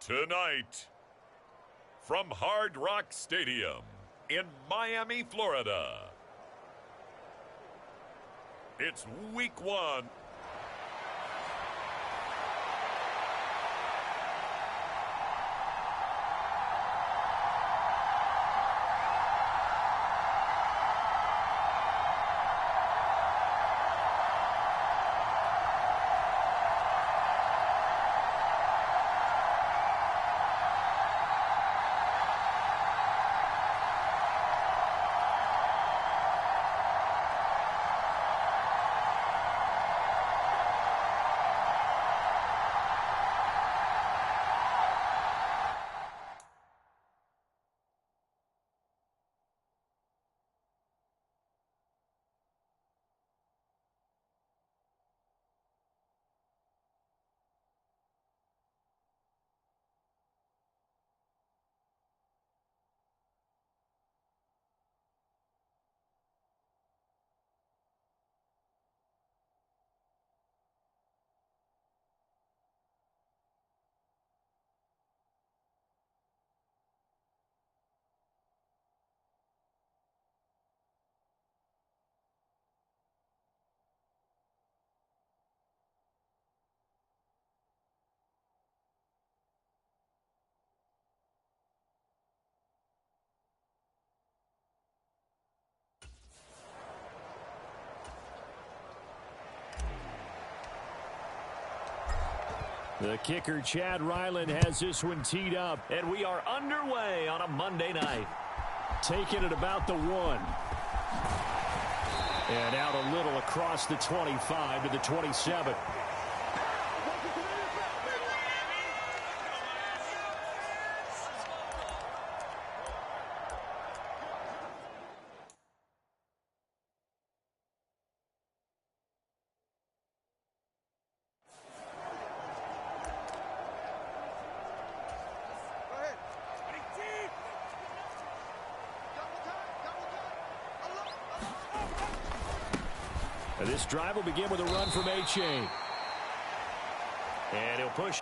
Tonight, from Hard Rock Stadium in Miami, Florida, it's Week 1. The kicker, Chad Ryland, has this one teed up, and we are underway on a Monday night. Taking it about the 1. And out a little across the 25 to the 27. This drive will begin with a run from A-Chain. And he'll push.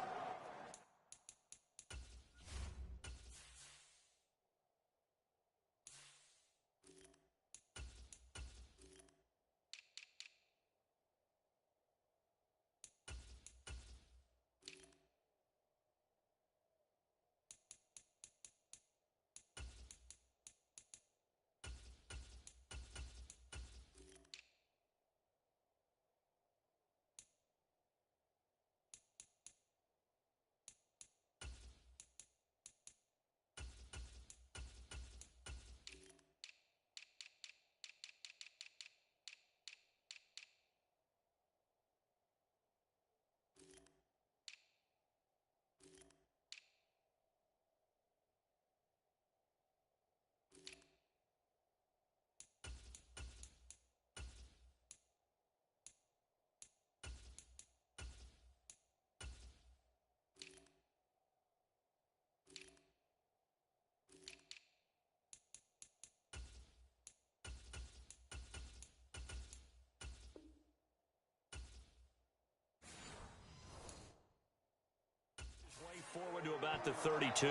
Forward to about the 32.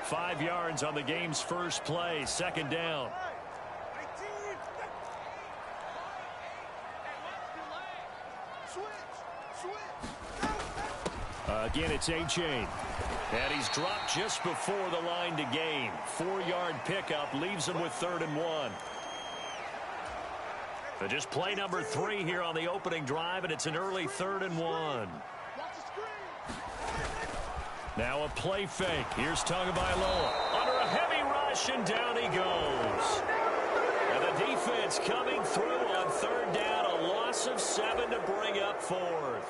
5 yards on the game's first play. Second down. Again, it's A-Chain. And he's dropped just before the line to gain. 4-yard pickup leaves him with 3rd and 1. So just play number 3 here on the opening drive, and it's an early 3rd and 1. Now a play fake. Here's Tagovailoa under a heavy rush, and down he goes. And the defense coming through on 3rd down. A loss of 7 to bring up 4th.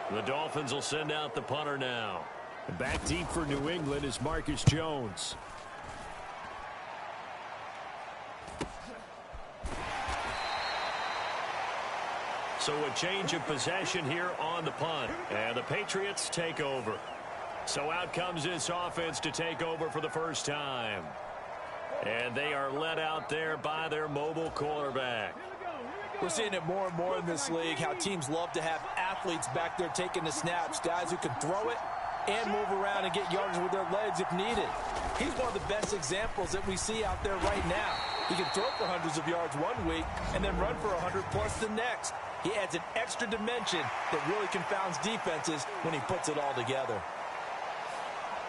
The Dolphins will send out the punter now. Back deep for New England is Marcus Jones. So a change of possession here on the punt. And the Patriots take over. So out comes this offense to take over for the first time. And they are led out there by their mobile quarterback. We're seeing it more and more in this league, how teams love to have athletes back there taking the snaps, guys who can throw it and move around and get yardage with their legs if needed. He's one of the best examples that we see out there right now. He can throw for hundreds of yards one week and then run for 100+ the next. He adds an extra dimension that really confounds defenses when he puts it all together.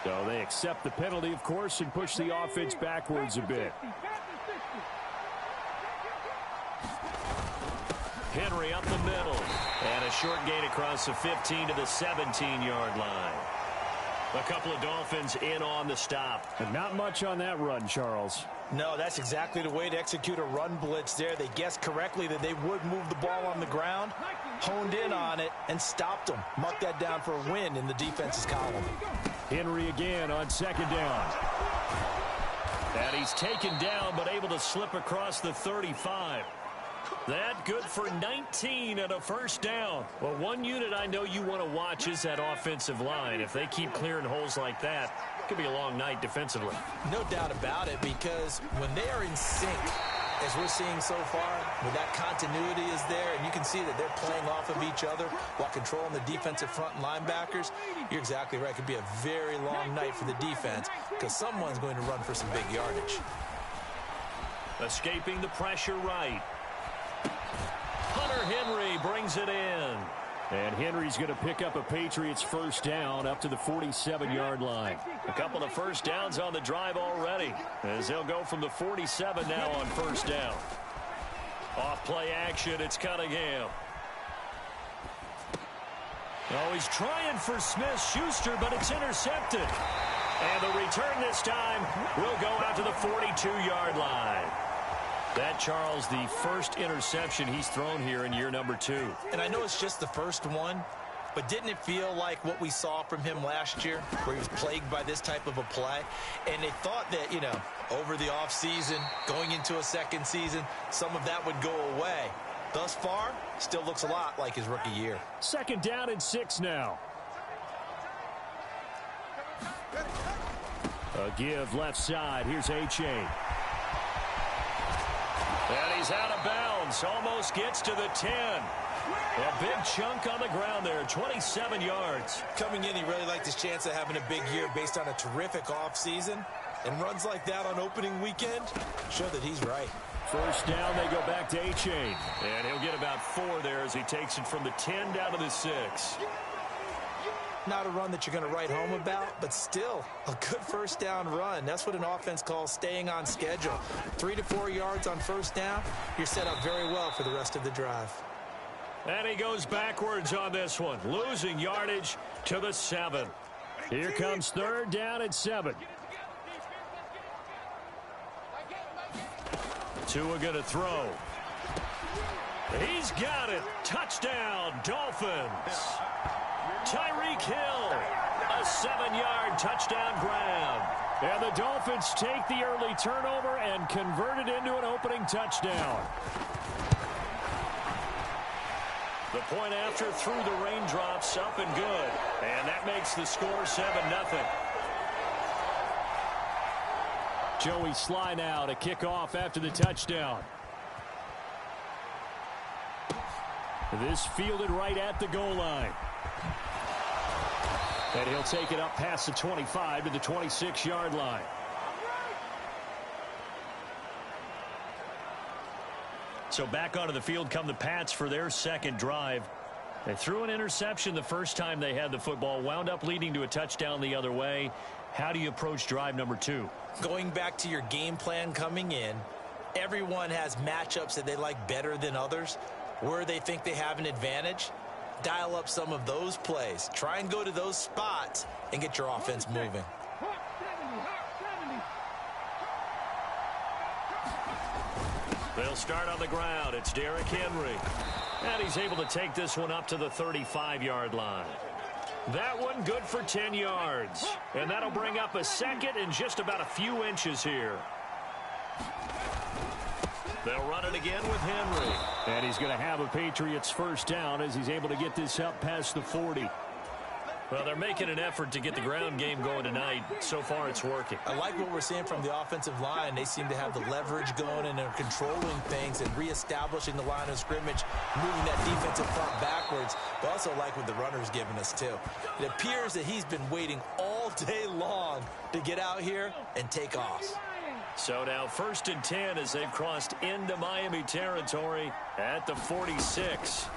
So they accept the penalty, of course, and push the offense backwards a bit. Henry up the middle. And a short gain across the 15 to the 17-yard line. A couple of Dolphins in on the stop. And not much on that run, Charles. No, that's exactly the way to execute a run blitz there. They guessed correctly that they would move the ball on the ground, honed in on it, and stopped them. Marked that down for a win in the defense's column. Henry again on second down. And he's taken down but able to slip across the 35. That good for 19 and a first down. Well, one unit I know you want to watch is that offensive line. If they keep clearing holes like that, it could be a long night defensively. No doubt about it, because when they are in sync, as we're seeing so far, when that continuity is there, and you can see that they're playing off of each other while controlling the defensive front linebackers, you're exactly right. It could be a very long night for the defense because someone's going to run for some big yardage. Escaping the pressure right. Hunter Henry brings it in. And Henry's going to pick up a Patriots first down up to the 47-yard line. A couple of first downs on the drive already, as they'll go from the 47 now on first down. Off play action, it's Cunningham. Oh, he's trying for Smith-Schuster, but it's intercepted. And the return this time will go out to the 42-yard line. That, Charles, the first interception he's thrown here in year number 2. And I know it's just the first one, but didn't it feel like what we saw from him last year, where he was plagued by this type of a play? And they thought that, over the offseason, going into a second season, some of that would go away. Thus far, still looks a lot like his rookie year. Second down and 6 now. A give left side. Here's A-Chain. And he's out of bounds. Almost gets to the 10. A big chunk on the ground there. 27 yards. Coming in, he really liked his chance of having a big year based on a terrific offseason. And runs like that on opening weekend show that he's right. First down, they go back to A-Chain. And he'll get about 4 there as he takes it from the 10 down to the 6. Not a run that you're going to write home about, but still a good first down run. That's what an offense calls staying on schedule. 3 to 4 yards on first down, you're set up very well for the rest of the drive. And he goes backwards on this one, losing yardage to the 7. Here comes third down and 7. Tua going to throw. He's got it. Touchdown, Dolphins. Tyreek Hill, a 7-yard touchdown grab. And the Dolphins take the early turnover and convert it into an opening touchdown. The point after through the raindrops, up and good. And that makes the score 7-0. Joey Sly now to kick off after the touchdown. This fielded right at the goal line. And he'll take it up past the 25 to the 26-yard line. So back onto the field come the Pats for their second drive. They threw an interception the first time they had the football, wound up leading to a touchdown the other way. How do you approach drive number 2? Going back to your game plan coming in, everyone has matchups that they like better than others, where they think they have an advantage. Dial up some of those plays. Try and go to those spots and get your offense moving. They'll start on the ground. It's Derrick Henry. And he's able to take this one up to the 35-yard line. That one good for 10 yards. And that'll bring up a second and just about a few inches here. They'll run it again with Henry. And he's going to have a Patriots first down as he's able to get this up past the 40. Well, they're making an effort to get the ground game going tonight. So far, it's working. I like what we're seeing from the offensive line. They seem to have the leverage going and are controlling things and reestablishing the line of scrimmage, moving that defensive front backwards. But also like what the runner's given us, too. It appears that he's been waiting all day long to get out here and take off. So now 1st and 10 as they've crossed into Miami territory at the 46.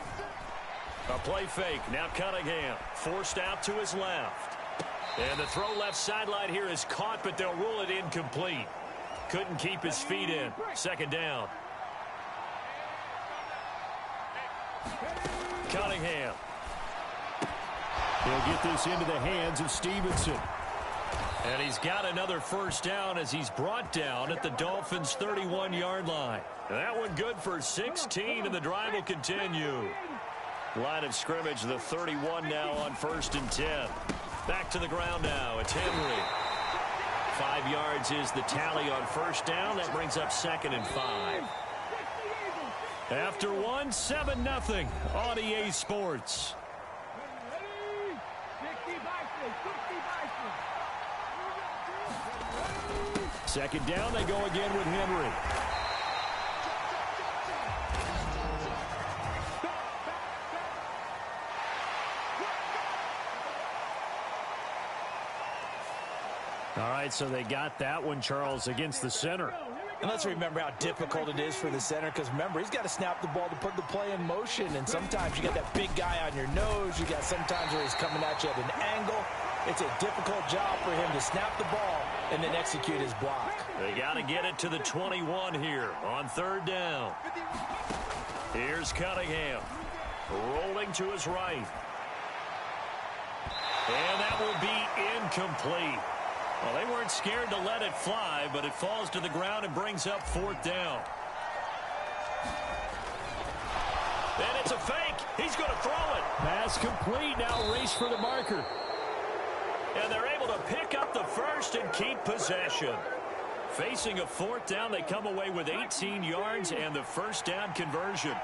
A play fake. Now Cunningham forced out to his left. And the throw left sideline here is caught, but they'll rule it incomplete. Couldn't keep his feet in. 2nd down. Cunningham. He'll get this into the hands of Stevenson. And he's got another 1st down as he's brought down at the Dolphins' 31-yard line. That one good for 16, and the drive will continue. Line of scrimmage, the 31 now on 1st and 10. Back to the ground now. It's Henry. 5 yards is the tally on 1st down. That brings up 2nd and 5. After 1, 7-0 on EA Sports. Second down, they go again with Henry. All right, so they got that one, Charles, against the center. And let's remember how difficult it is for the center, because remember, he's got to snap the ball to put the play in motion, and sometimes you got that big guy on your nose. You got sometimes where he's coming at you at an angle. It's a difficult job for him to snap the ball and then execute his block. They got to get it to the 21 here on 3rd down. Here's Cunningham rolling to his right. And that will be incomplete. Well, they weren't scared to let it fly, but it falls to the ground and brings up 4th down. And it's a fake. He's going to throw it. Pass complete. Now race for the marker. And they're able to pick up the 1st and keep possession. Facing a 4th down, they come away with 18 yards and the 1st down conversion.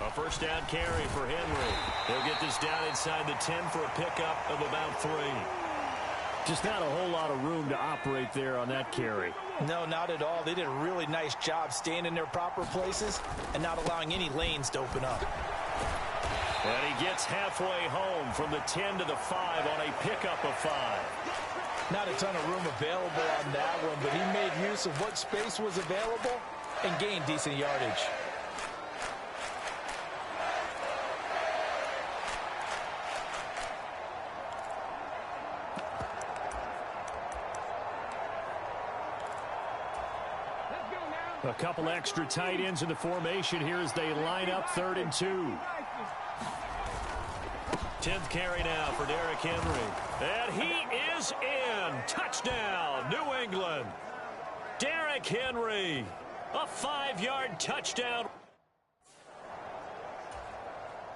A 1st down carry for Henry. They'll get this down inside the 10 for a pickup of about 3. Just not a whole lot of room to operate there on that carry. No, not at all. They did a really nice job staying in their proper places and not allowing any lanes to open up. And he gets halfway home from the 10 to the 5 on a pickup of 5. Not a ton of room available on that one, but he made use of what space was available and gained decent yardage. A couple extra tight ends in the formation here as they line up 3rd and 2. 10th carry now for Derrick Henry. And he is in. Touchdown, New England. Derrick Henry, a 5-yard touchdown.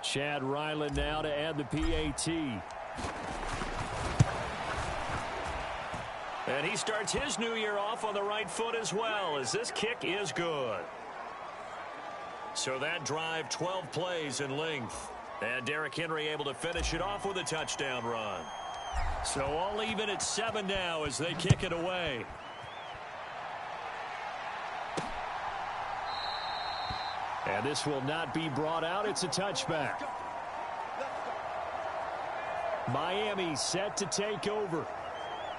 Chad Ryland now to add the PAT. And he starts his new year off on the right foot as well, as this kick is good. So that drive, 12 plays in length. And Derrick Henry able to finish it off with a touchdown run. So all even at 7 now as they kick it away. And this will not be brought out. It's a touchback. Miami set to take over.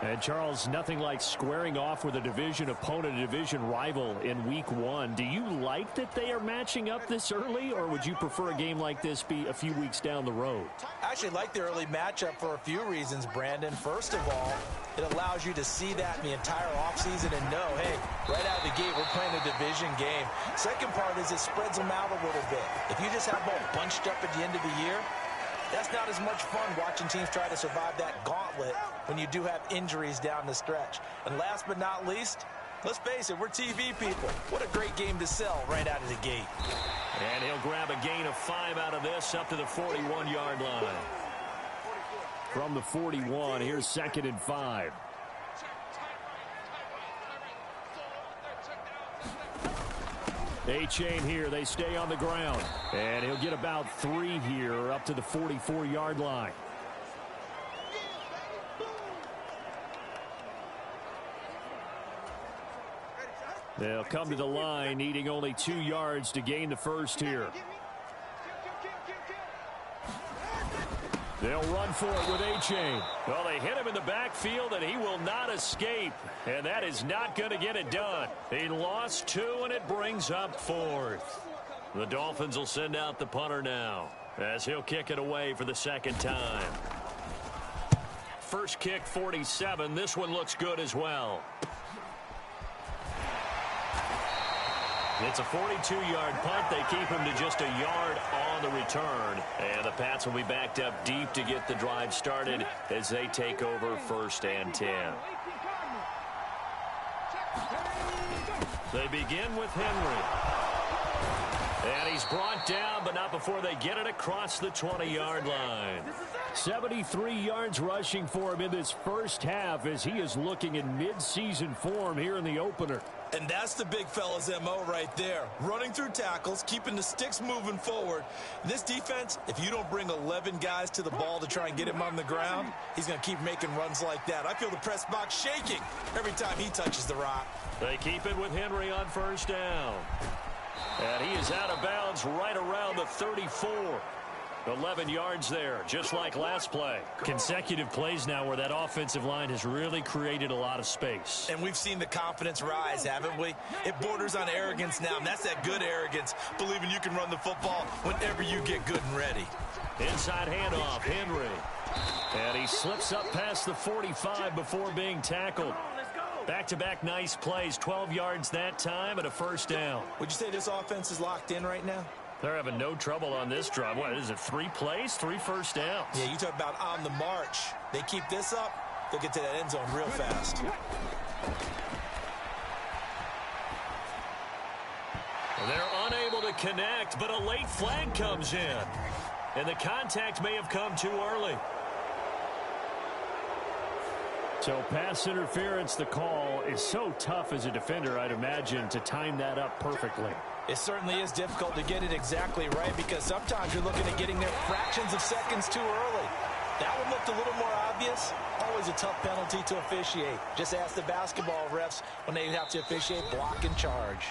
And, Charles, nothing like squaring off with a division opponent, a division rival in Week 1. Do you like that they are matching up this early, or would you prefer a game like this be a few weeks down the road? I actually like the early matchup for a few reasons, Brandon. First of all, it allows you to see that in the entire offseason and know, hey, right out of the gate, we're playing a division game. Second part is it spreads them out a little bit. If you just have them all bunched up at the end of the year, that's not as much fun watching teams try to survive that gauntlet when you do have injuries down the stretch. And last but not least, let's face it, we're TV people. What a great game to sell right out of the gate. And he'll grab a gain of 5 out of this up to the 41-yard line. From the 41, here's 2nd and 5. A-chain here. They stay on the ground. And he'll get about 3 here up to the 44-yard line. They'll come to the line needing only 2 yards to gain the first here. They'll run for it with A-Chain. Well, they hit him in the backfield, and he will not escape. And that is not going to get it done. He lost 2, and it brings up 4th. The Dolphins will send out the punter now, as he'll kick it away for the second time. First kick, 47. This one looks good as well. It's a 42-yard punt. They keep him to just a yard on the return. And the Pats will be backed up deep to get the drive started as they take over 1st and 10. They begin with Henry. And he's brought down, but not before they get it across the 20-yard line. 73 yards rushing for him in this first half as he is looking in mid-season form here in the opener. And that's the big fella's MO right there. Running through tackles, keeping the sticks moving forward. This defense, if you don't bring 11 guys to the ball to try and get him on the ground, he's going to keep making runs like that. I feel the press box shaking every time he touches the rock. They keep it with Henry on 1st down. And he is out of bounds right around the 34. 11 yards there, just like last play. Consecutive plays now where that offensive line has really created a lot of space. And we've seen the confidence rise, haven't we? It borders on arrogance now, and that's that good arrogance, believing you can run the football whenever you get good and ready. Inside handoff, Henry. And he slips up past the 45 before being tackled. Back-to-back nice plays, 12 yards that time and a 1st down. Would you say this offense is locked in right now? They're having no trouble on this drive. What is it, 3 plays, 3 1st downs? Yeah, you talk about on the march. They keep this up, they'll get to that end zone real fast. They're unable to connect, but a late flag comes in. And the contact may have come too early. So pass interference, the call is so tough as a defender, I'd imagine, to time that up perfectly. It certainly is difficult to get it exactly right because sometimes you're looking at getting there fractions of seconds too early. That one looked a little more obvious. Always a tough penalty to officiate. Just ask the basketball refs when they have to officiate block and charge.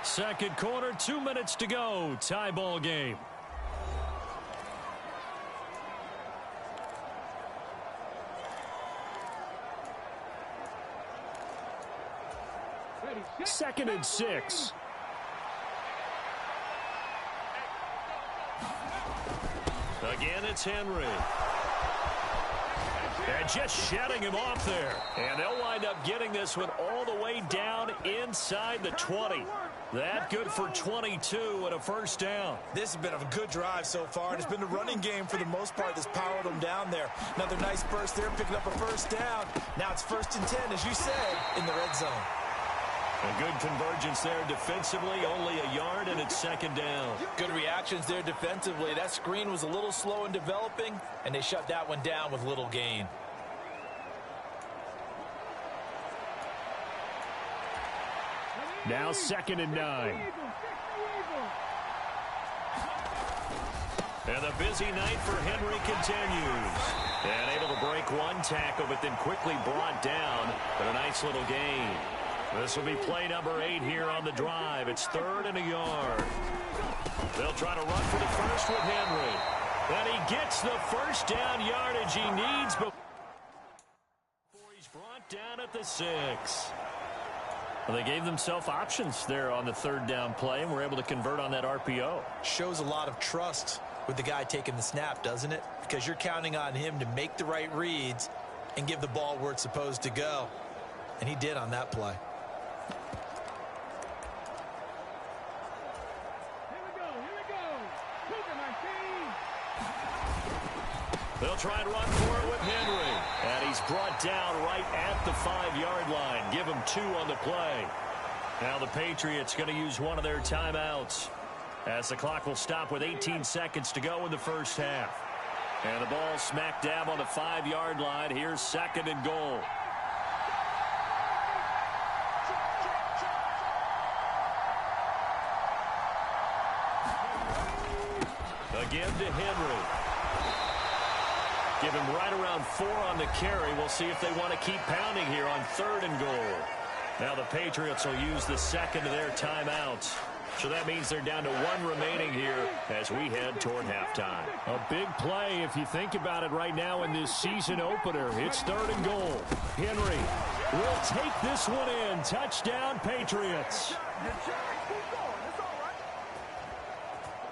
Second quarter, 2 minutes to go. Tie ball game. Second and 6. Again, it's Henry. And just shutting him off there. And they'll wind up getting this one all the way down inside the 20. That good for 22 and a 1st down. This has been a good drive so far, and it's been the running game for the most part that's powered them down there. Another nice burst there, picking up a 1st down. Now it's 1st and 10, as you said, in the red zone. A good convergence there defensively, only a yard, and it's 2nd down. Good reactions there defensively. That screen was a little slow in developing, and they shut that one down with little gain. Now 2nd and 9. And the busy night for Henry continues. And able to break one tackle, but then quickly brought down. But a nice little gain. This will be play number 8 here on the drive. It's 3rd and a yard. They'll try to run for the first with Henry. And he gets the 1st down yardage he needs before he's brought down at the 6. Well, they gave themselves options there on the 3rd down play and were able to convert on that RPO. Shows a lot of trust with the guy taking the snap, doesn't it? Because you're counting on him to make the right reads and give the ball where it's supposed to go. And he did on that play. They'll try and run for it with Henry. And he's brought down right at the 5-yard line. Give him 2 on the play. Now the Patriots going to use one of their timeouts as the clock will stop with 18 seconds to go in the first half. And the ball smack dab on the 5-yard line. Here's 2nd and goal. Again to Henry. Give him right around 4 on the carry. We'll see if they want to keep pounding here on 3rd and goal. Now the Patriots will use the 2nd of their timeouts So that means they're down to 1 remaining here as we head toward halftime. A big play if you think about it right now in this season opener. It's 3rd and goal. Henry will take this one in. Touchdown, Patriots.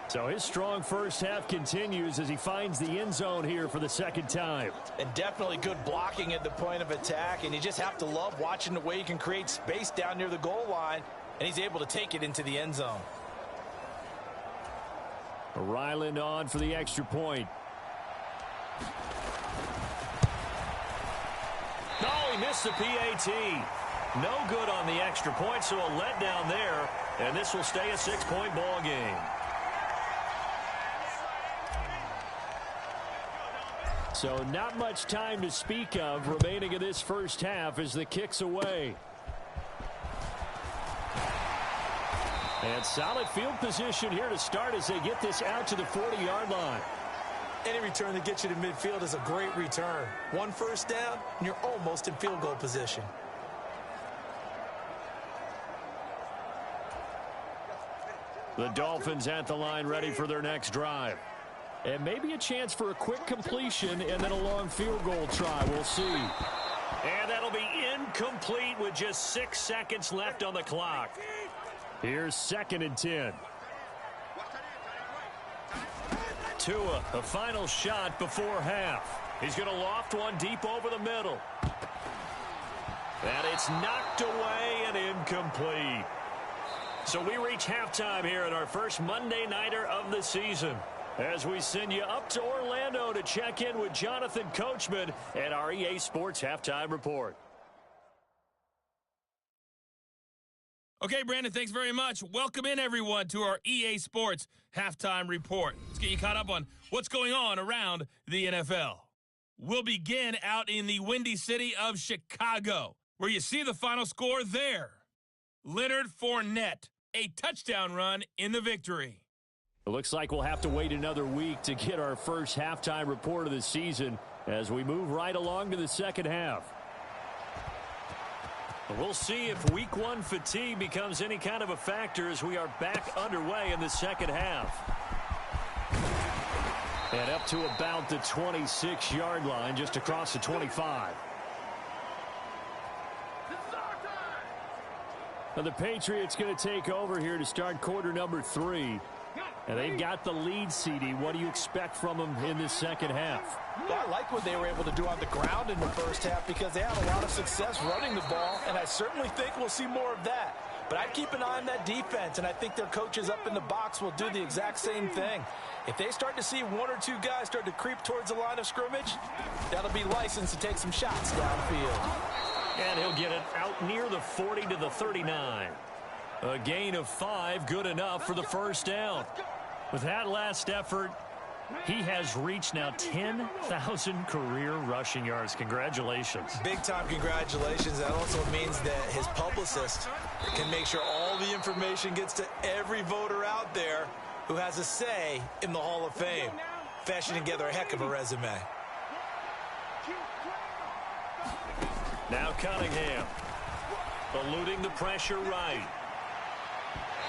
So his strong first half continues as he finds the end zone here for the 2nd time. And definitely good blocking at the point of attack. And you just have to love watching the way he can create space down near the goal line. And he's able to take it into the end zone. Ryland on for the extra point. Oh, he missed the PAT. No good on the extra point, so a letdown there. And this will stay a 6-point ball game. So not much time to speak of remaining in this first half as the kick's away. And solid field position here to start as they get this out to the 40-yard line. Any return that gets you to midfield is a great return. 1 first down, and you're almost in field goal position. The Dolphins at the line ready for their next drive. And maybe a chance for a quick completion and then a long field goal try. We'll see. And that'll be incomplete with just 6 seconds left on the clock. Here's 2nd and 10. Tua, a final shot before half. He's going to loft one deep over the middle. And it's knocked away and incomplete. So we reach halftime here in our first Monday Nighter of the season, as we send you up to Orlando to check in with Jonathan Coachman at our EA Sports Halftime Report. Okay, Brandon, thanks very much. Welcome in, everyone, to our EA Sports Halftime Report. Let's get you caught up on what's going on around the NFL. We'll begin out in the windy city of Chicago, where you see the final score there. Leonard Fournette, a touchdown run in the victory. It looks like we'll have to wait another week to get our first halftime report of the season as we move right along to the second half. We'll see if week 1 fatigue becomes any kind of a factor as we are back underway in the second half. And up to about the 26-yard line, just across the 25. Now the Patriots going to take over here to start quarter number 3. And they've got the lead, CD. What do you expect from them in this second half? Well, I like what they were able to do on the ground in the first half because they had a lot of success running the ball, and I certainly think we'll see more of that. But I'd keep an eye on that defense, and I think their coaches up in the box will do the exact same thing. If they start to see 1 or 2 guys start to creep towards the line of scrimmage, that'll be licensed to take some shots downfield. And he'll get it out near the 40 to the 39. A gain of 5, good enough for the first down. With that last effort, he has reached now 10,000 career rushing yards. Congratulations. Big-time congratulations. That also means that his publicist can make sure all the information gets to every voter out there who has a say in the Hall of Fame. Fashioning together a heck of a resume. Now Cunningham, eluding the pressure right.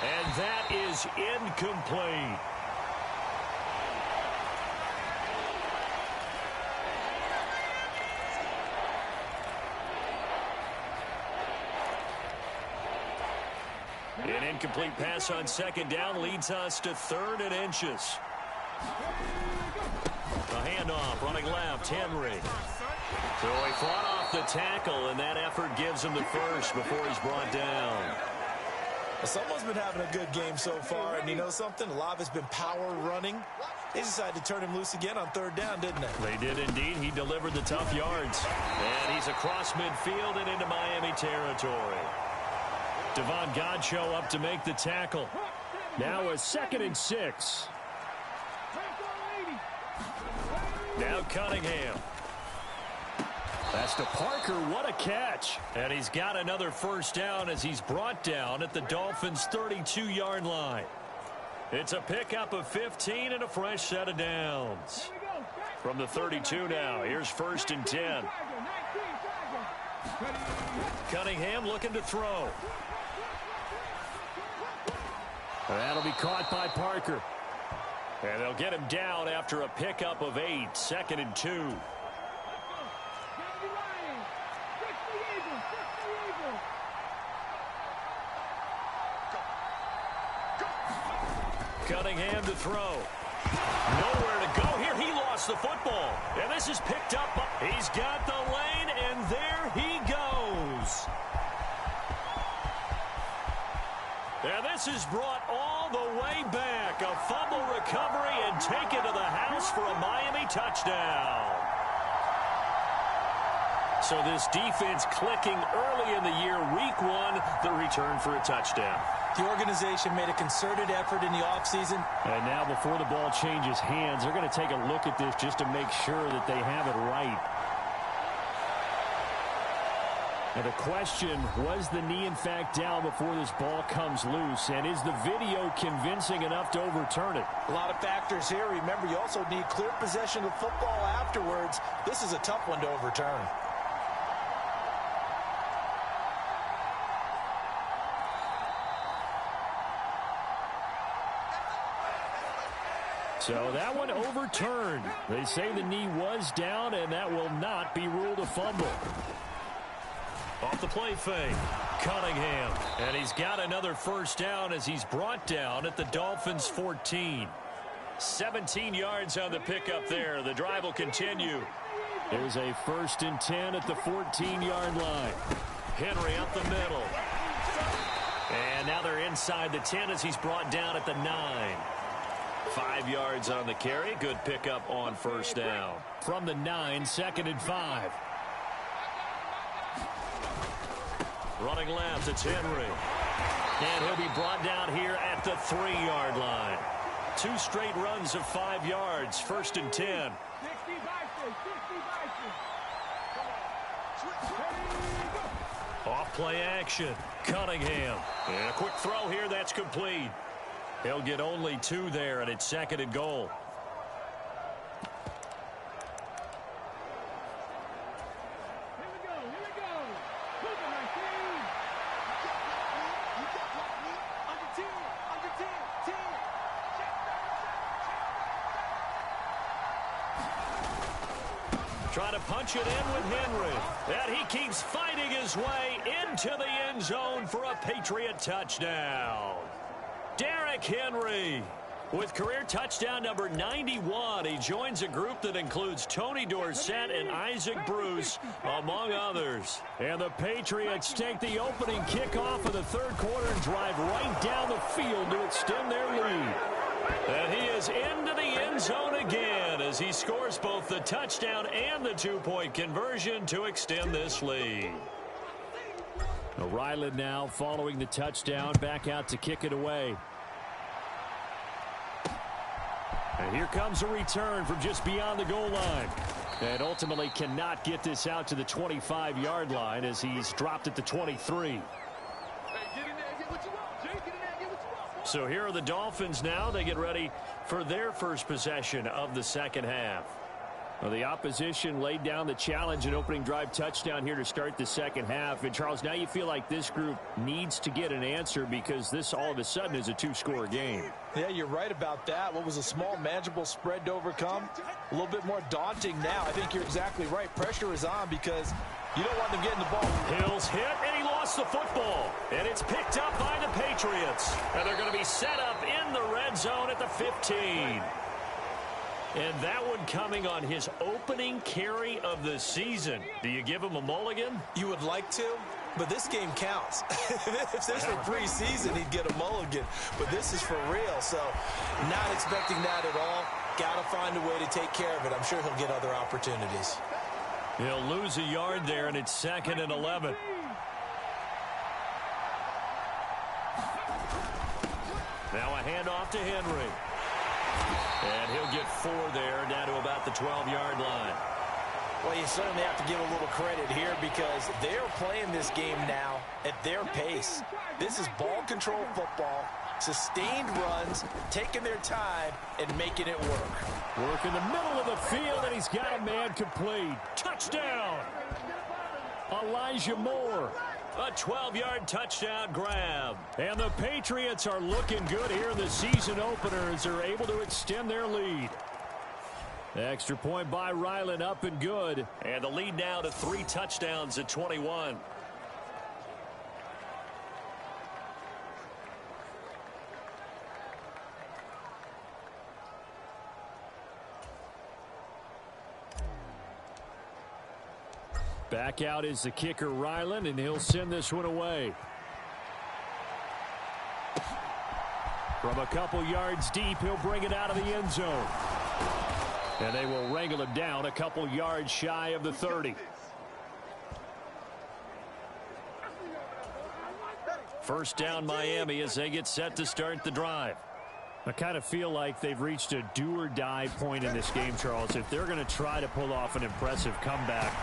And that is incomplete. An incomplete pass on second down leads us to 3rd and inches. A handoff running left, Henry. So he fought off the tackle, and that effort gives him the first before he's brought down. Well, someone's been having a good game so far, and you know something? A lot of it's been power running. They decided to turn him loose again on 3rd down, didn't they? They did indeed. He delivered the tough yards. And he's across midfield and into Miami territory. Devon Godchaux up to make the tackle. Now a 2nd and 6. Now Cunningham. That's to Parker. What a catch. And he's got another first down as he's brought down at the Dolphins' 32-yard line. It's a pickup of 15 and a fresh set of downs. From the 32 now, here's 1st and 10. Cunningham looking to throw. That'll be caught by Parker. And they'll get him down after a pickup of 8, 2nd and 2. Cunningham to throw. Nowhere to go here. He lost the football. And this is picked up. He's got the lane, and there he goes. And this is brought all the way back. A fumble recovery and taken to the house for a Miami touchdown. So this defense clicking early in the year, week 1, the return for a touchdown. The organization made a concerted effort in the offseason. And now before the ball changes hands, they're going to take a look at this just to make sure that they have it right. And the question, was the knee in fact down before this ball comes loose? And is the video convincing enough to overturn it? A lot of factors here. Remember, you also need clear possession of the football afterwards. This is a tough one to overturn. So that one overturned. They say the knee was down, and that will not be ruled a fumble. Off the play fake, Cunningham. And he's got another first down as he's brought down at the Dolphins' 14. 17 yards on the pickup there. The drive will continue. There's a 1st and 10 at the 14-yard line. Henry up the middle. And now they're inside the 10 as he's brought down at the 9. 5 yards on the carry. Good pickup on first down. From the 9, 2nd and 5. Running left, it's Henry. And he'll be brought down here at the 3-yard line. 2 straight runs of 5 yards. 1st and 10. Off play action. Cunningham. And a quick throw here. That's complete. He'll get only 2 there, and it's 2nd and goal. Trying to punch it in with Henry. And he keeps fighting his way into the end zone for a Patriot touchdown. Derrick Henry with career touchdown number 91. He joins a group that includes Tony Dorsett and Isaac Bruce, among others. And the Patriots take the opening kickoff of the 3rd quarter and drive right down the field to extend their lead. And he is into the end zone again as he scores both the touchdown and the 2-point conversion to extend this lead. Ryland now following the touchdown, back out to kick it away. And here comes a return from just beyond the goal line. And ultimately cannot get this out to the 25-yard line as he's dropped at the 23. So here are the Dolphins now. They get ready for their first possession of the second half. Well, the opposition laid down the challenge and opening drive touchdown here to start the second half. And, Charles, now you feel like this group needs to get an answer because this all of a sudden is a 2-score game. Yeah, you're right about that. What was a small, manageable spread to overcome? A little bit more daunting now. I think you're exactly right. Pressure is on because you don't want them getting the ball. Hill's hit, and he lost the football. And it's picked up by the Patriots. And they're going to be set up in the red zone at the 15. And that one coming on his opening carry of the season. Do you give him a mulligan? You would like to, but this game counts. If this were preseason, he'd get a mulligan. But this is for real, so not expecting that at all. Got to find a way to take care of it. I'm sure he'll get other opportunities. He'll lose a yard there, and it's 2nd and 11. Now a handoff to Henry. And he'll get 4 there, down to about the 12-yard line. Well, you certainly have to give a little credit here because they're playing this game now at their pace. This is ball control football, sustained runs, taking their time, and making it work. Work in the middle of the field, and he's got a man complete. Touchdown! Elijah Moore. A 12-yard touchdown grab. And the Patriots are looking good here in the season opener as they're able to extend their lead. Extra point by Ryland, up and good. And the lead now to 3 touchdowns at 21. Back out is the kicker, Ryland, and he'll send this one away. From a couple yards deep, he'll bring it out of the end zone. And they will wrangle him down a couple yards shy of the 30. First down, Miami, as they get set to start the drive. I kind of feel like they've reached a do-or-die point in this game, Charles. If they're going to try to pull off an impressive comeback,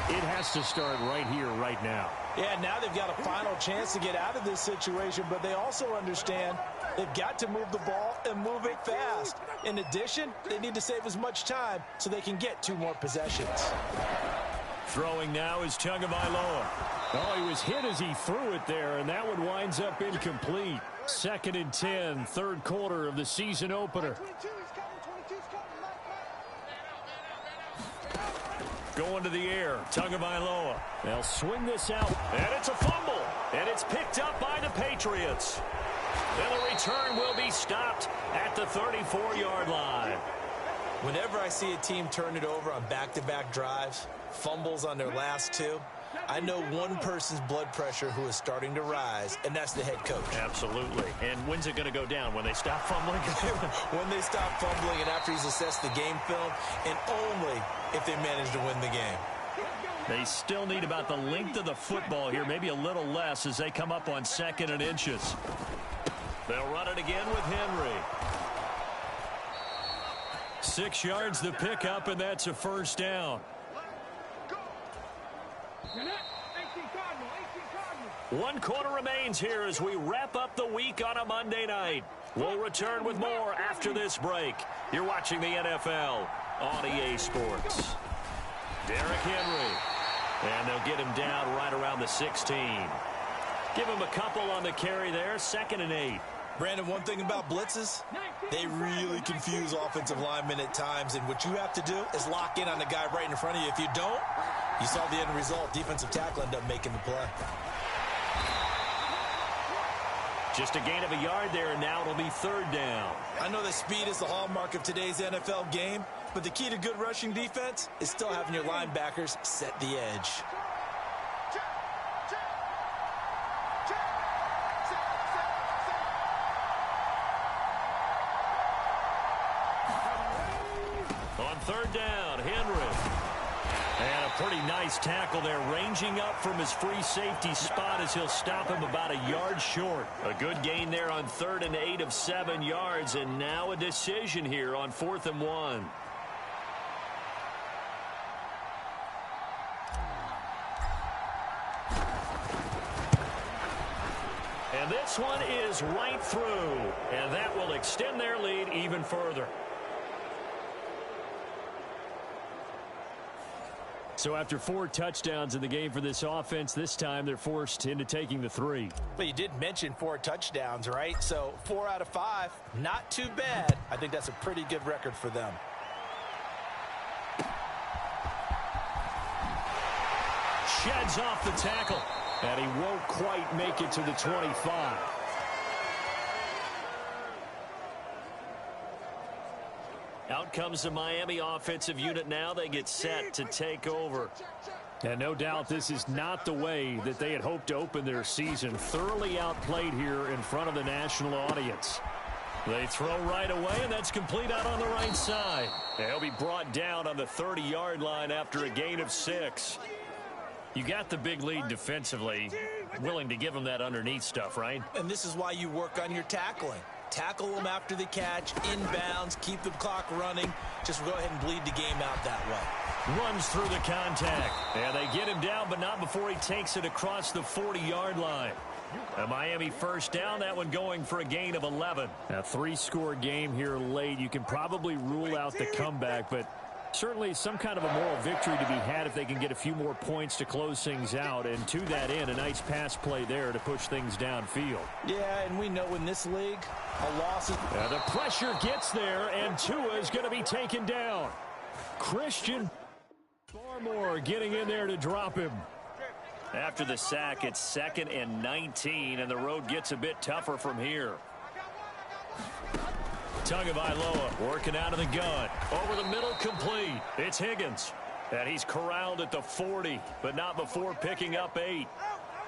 it has to start right here, right now. Yeah, now they've got a final chance to get out of this situation, but they also understand they've got to move the ball and move it fast. In addition, they need to save as much time so they can get 2 more possessions. Throwing now is Tagovailoa. Oh, he was hit as he threw it there, and that one winds up incomplete. 2nd and 10, third quarter of the season opener. Going to the air, Tagovailoa. They'll swing this out, and it's a fumble, and it's picked up by the Patriots. And the return will be stopped at the 34-yard line. Whenever I see a team turn it over on back-to-back drives, fumbles on their last 2, I know one person's blood pressure who is starting to rise, and that's the head coach. Absolutely. And when's it going to go down? When they stop fumbling? When they stop fumbling and after he's assessed the game film, and only if they manage to win the game. They still need about the length of the football here, maybe a little less as they come up on 2nd and inches. They'll run it again with Henry. 6 yards the pickup, and that's a first down. 1 quarter remains here as we wrap up the week on a Monday night. We'll return with more after this break. You're watching the NFL on EA Sports. Derrick Henry. And they'll get him down right around the 16. Give him a couple on the carry there. 2nd and 8. Brandon, one thing about blitzes, they really confuse offensive linemen at times, and what you have to do is lock in on the guy right in front of you. If you don't, you saw the end result. Defensive tackle ended up making the play. Just a gain of a yard there, and now it'll be 3rd down. I know that speed is the hallmark of today's NFL game, but the key to good rushing defense is still having your linebackers set the edge. On 3rd down, Henry. And a pretty nice tackle there, ranging up from his free safety spot as he'll stop him about a yard short. A good gain there on 3rd and 8 of 7 yards, and now a decision here on 4th and 1. And this one is right through, and that will extend their lead even further. So after 4 touchdowns in the game for this offense, this time they're forced into taking the 3. But you did mention 4 touchdowns, right? So 4 out of 5, not too bad. I think that's a pretty good record for them. Sheds off the tackle, and he won't quite make it to the 25. Out comes the Miami offensive unit now. They get set to take over. And no doubt this is not the way that they had hoped to open their season. Thoroughly outplayed here in front of the national audience. They throw right away, and that's complete out on the right side. They'll be brought down on the 30-yard line after a gain of 6. You got the big lead defensively. Willing to give them that underneath stuff, right? And this is why you work on your tackling. Tackle them after the catch, inbounds, keep the clock running. Just go ahead and bleed the game out that way. Runs through the contact. And they get him down, but not before he takes it across the 40-yard line. A Miami first down, that one going for a gain of 11. A 3-score game here late. You can probably rule out the comeback, but Certainly some kind of a moral victory to be had if they can get a few more points to close things out. And to that end, a nice pass play there to push things downfield. Yeah, and we know in this league, a loss is... The pressure gets there, and Tua is going to be taken down. Christian Barmore getting in there to drop him. After the sack, it's 2nd and 19, and the road gets a bit tougher from here. Tagovailoa working out of the gun. Over the middle, complete. It's Higgins. And he's corralled at the 40, but not before picking up 8.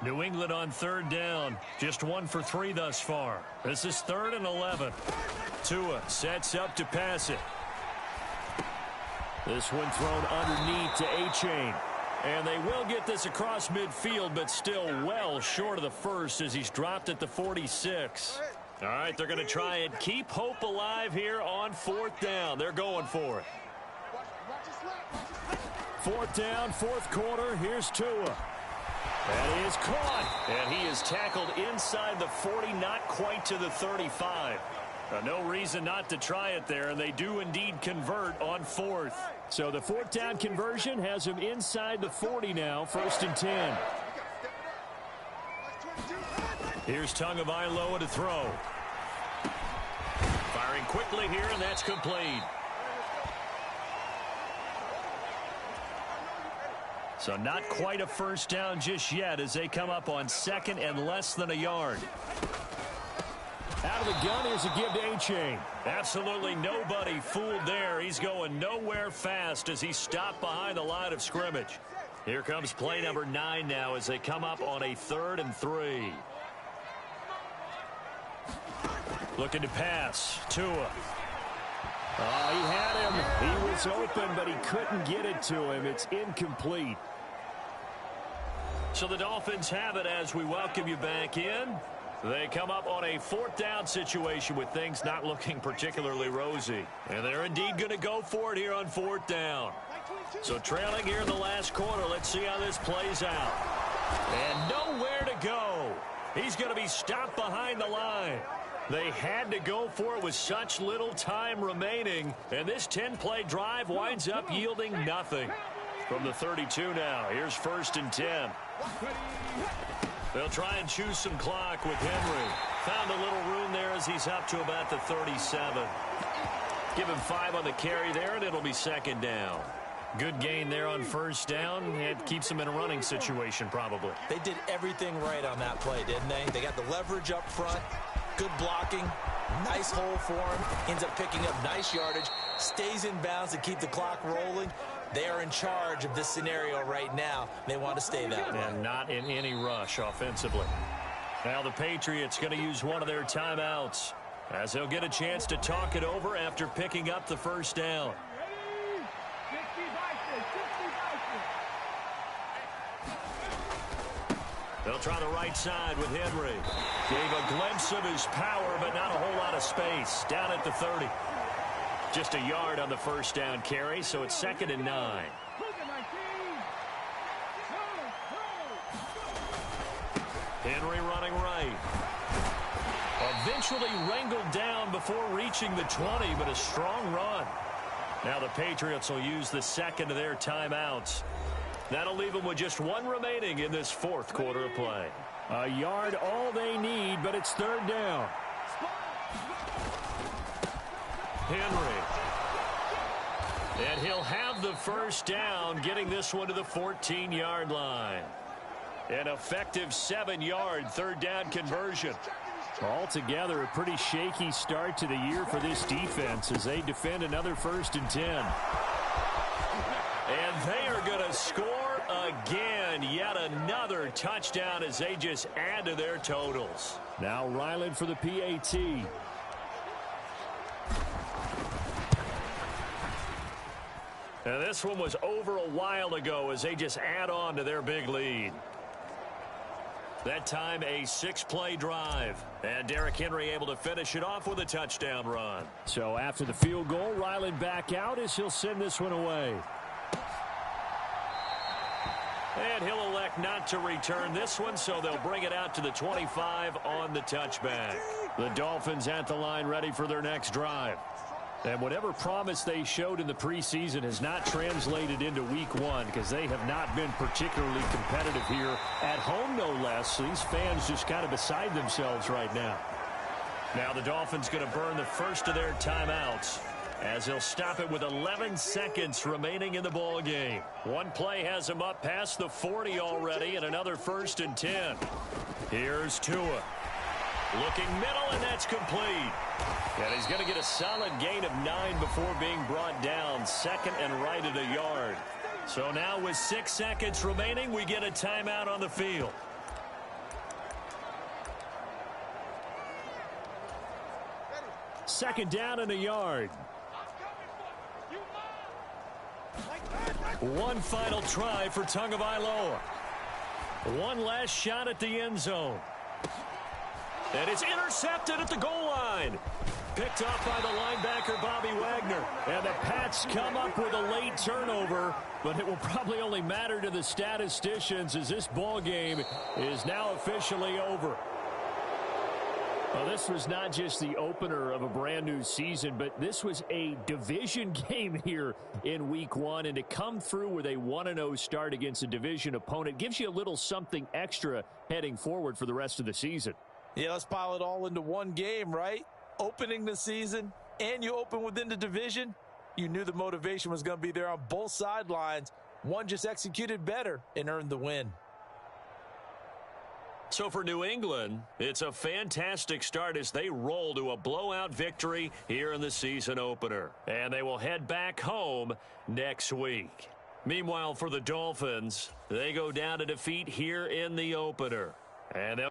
New England on 3rd down. Just 1 for 3 thus far. This is 3rd and 11. Tua sets up to pass it. This one thrown underneath to A-Chain. And they will get this across midfield, but still well short of the first as he's dropped at the 46. All right, they're going to try and keep hope alive here on 4th down. They're going for it. 4th down, 4th quarter. Here's Tua. That is caught. And he is tackled inside the 40, not quite to the 35. No reason not to try it there, and they do indeed convert on 4th. So the 4th down conversion has him inside the 40 now, 1st and 10. Here's Tagovailoa to throw. Firing quickly here, and that's complete. So not quite a first down just yet as they come up on 2nd and less than a yard. Out of the gun, here's a give to A-Chain. Absolutely nobody fooled there. He's going nowhere fast as he stopped behind the line of scrimmage. Here comes play number 9 now as they come up on a 3rd and 3. Looking to pass. Tua. Oh, he had him. He was open, but he couldn't get it to him. It's incomplete. So the Dolphins have it as we welcome you back in. They come up on a 4th down situation with things not looking particularly rosy. And they're indeed going to go for it here on 4th down. So trailing here in the last quarter. Let's see how this plays out. And nowhere to go. He's going to be stopped behind the line. They had to go for it with such little time remaining. And this 10-play drive winds up yielding nothing. From the 32 now, here's 1st and 10. They'll try and choose some clock with Henry. Found a little room there as he's up to about the 37. Give him 5 on the carry there, and it'll be 2nd down. Good gain there on 1st down. It keeps him in a running situation, probably. They did everything right on that play, didn't they? They got the leverage up front, good blocking, nice hole for him, ends up picking up nice yardage, stays in bounds to keep the clock rolling. They are in charge of this scenario right now. They want to stay that way. And not in any rush offensively. Now the Patriots going to use one of their timeouts as they'll get a chance to talk it over after picking up the 1st down. They'll try the right side with Henry. Gave a glimpse of his power, but not a whole lot of space. Down at the 30. Just a yard on the 1st down carry, so it's 2nd and 9. Henry running right. Eventually wrangled down before reaching the 20, but a strong run. Now the Patriots will use the 2nd of their timeouts. That'll leave them with just 1 remaining in this 4th quarter of play. A yard all they need, but it's 3rd down. Henry. And he'll have the 1st down, getting this one to the 14-yard line. An effective 7-yard 3rd down conversion. Altogether, a pretty shaky start to the year for this defense as they defend another 1st and 10. And they are going to score again. Yet another touchdown as they just add to their totals. Now Ryland for the PAT. Now this one was over a while ago as they just add on to their big lead. That time a 6-play drive. And Derrick Henry able to finish it off with a touchdown run. So after the field goal, Ryland back out as he'll send this one away. And he'll elect not to return this one, so they'll bring it out to the 25 on the touchback. The Dolphins at the line ready for their next drive. And whatever promise they showed in the preseason has not translated into week one because they have not been particularly competitive here at home, no less. So these fans just kind of beside themselves right now. Now the Dolphins going to burn the first of their timeouts as they'll stop it with 11 seconds remaining in the ball game. One play has them up past the 40 already and another 1st and 10. Here's Tua. Looking middle, and that's complete. And he's going to get a solid gain of 9 before being brought down. 2nd and right at a yard. So now with 6 seconds remaining, we get a timeout on the field. Second down and a yard. One final try for Tagovailoa. One last shot at the end zone. And it's intercepted at the goal line. Picked off by the linebacker, Bobby Wagner. And the Pats come up with a late turnover, but it will probably only matter to the statisticians as this ball game is now officially over. Well, this was not just the opener of a brand new season, but this was a division game here in week one. And to come through with a 1-0 start against a division opponent gives you a little something extra heading forward for the rest of the season. Yeah, let's pile it all into one game, right? Opening the season, and you open within the division. You knew the motivation was going to be there on both sidelines. One just executed better and earned the win. So for New England, it's a fantastic start as they roll to a blowout victory here in the season opener. And they will head back home next week. Meanwhile, for the Dolphins, they go down to defeat here in the opener. And they'll